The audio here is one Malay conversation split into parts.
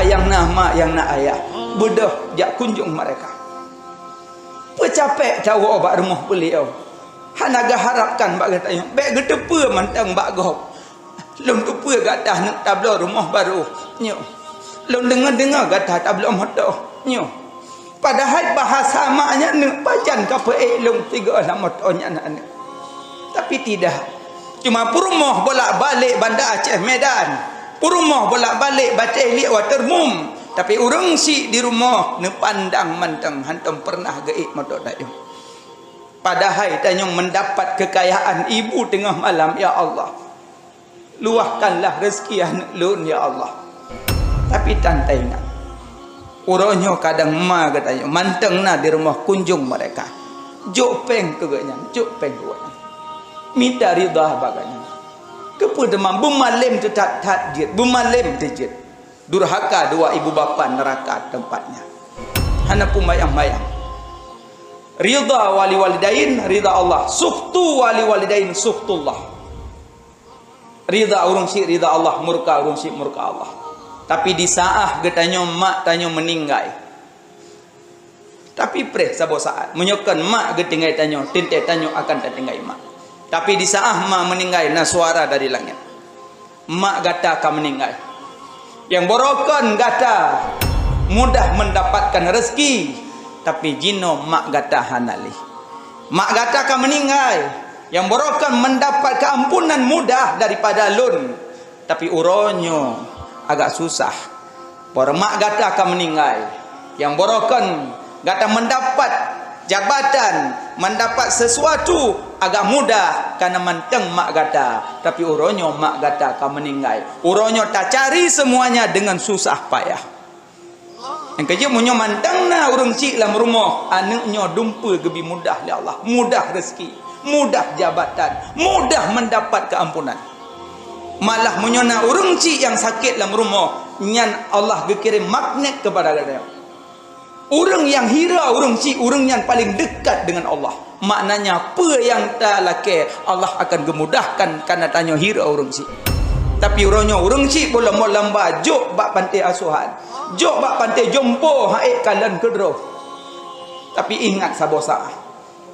yang nak mak, yang nak ayah. Bedah jak kunjung mereka. Pecapek tahu obat rumah beliau. Hanaga harapkan bak katanya. Bek getepa mantang bak gop. Lom tepa gatah nak tablo rumah baru. Nyo. Lom dengar-dengar gatah tablo motor. Nyo. Padahal bahasa maknya nak pajan kapa elong tiga lah motornya anak. Tapi tidak. Cuma purmoh bolak-balik Bandar Aceh Medan. Purmoh bolak-balik Bateh Liak Watermum. Tapi urang si di rumah ne pandang mantang hantam pernah gaib motor dayung. Padahal tanyong mendapat kekayaan ibu tengah malam, ya Allah. Luahkanlah rezeki anak lun, ya Allah. Tapi tantai ingat. Uronyo kadang ma katanya mantang na di rumah kunjung mereka. Jok peng keganya, jok peng keganya. Minta ridha baganya. Kepudemam bumalem tu tak jit, bumalem tu jit. Durhaka dua ibu bapa neraka tempatnya. Hana pumayang-mayang. Ridha wali walidain, ridha Allah. Sukhtu wali walidain, sukhtullah. Ridha urung si ridha Allah, murka urung si murka Allah. Tapi di saat getanyo mak tanyo meninggal. Tapi preh sabo saat menyokan mak getinggai tanyo, tinte tanyo akan tertinggal mak. Tapi di saat mak meninggal, na suara dari langit. Mak gata akan meninggal. Yang borokon gata mudah mendapatkan rezeki, tapi jino mak gata hanali. Mak gata akan meninggal. Yang borokon mendapat keampunan mudah daripada lun, tapi uronyo agak susah. Borok mak gata akan meninggal. Yang borokon gata mendapat jabatan, mendapat sesuatu agak mudah karena manteng mak gata. Tapi uronyo mak gata akan meninggal. Uronyo tak cari semuanya dengan susah payah. Yang kerja munyo manteng na urang cik dalam rumah, anaknya dumpa gebi mudah ya Allah. Mudah rezeki, mudah jabatan, mudah mendapat keampunan. Malah munyo na urang cik yang sakit dalam rumah, nyan Allah gekirim magnet kepada dia. Orang yang hira, orang si, orang yang paling dekat dengan Allah. Maknanya, apa yang tak laki, Allah akan gemudahkan karena tanya hira orang si. Tapi orangnya, orang si boleh lambat, jok bak pantai asuhan. Jok bak pantai jompo, haik kalan kedro. Tapi ingat sabosa,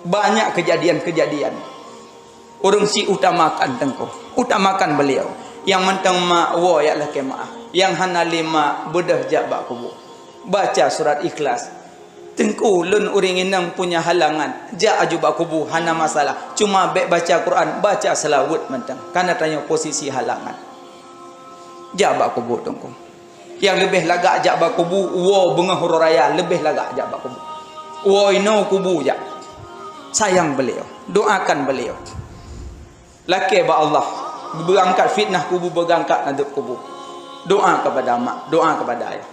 banyak kejadian-kejadian. Orang si utamakan tengku, utamakan beliau. Yang mentang mak, wo ya laki mak. Yang hanali mak, bedah jak bak kubu. Baca surat Ikhlas. Tengku lun uring inang punya halangan. Ja ajubak kubu hana masalah. Cuma bek baca Quran, baca selawat mentang. Karena tanya posisi halangan. Ja bak kubu tengku. Yang lebih lagak jak bak kubu, wo bengah hururaya lebih lagak jak bak kubu. Wo ino kubu jak. Sayang beliau, doakan beliau. Laki ba Allah berangkat fitnah kubu, berangkat nadab kubu. Doa kepada mak, doa kepada ayah.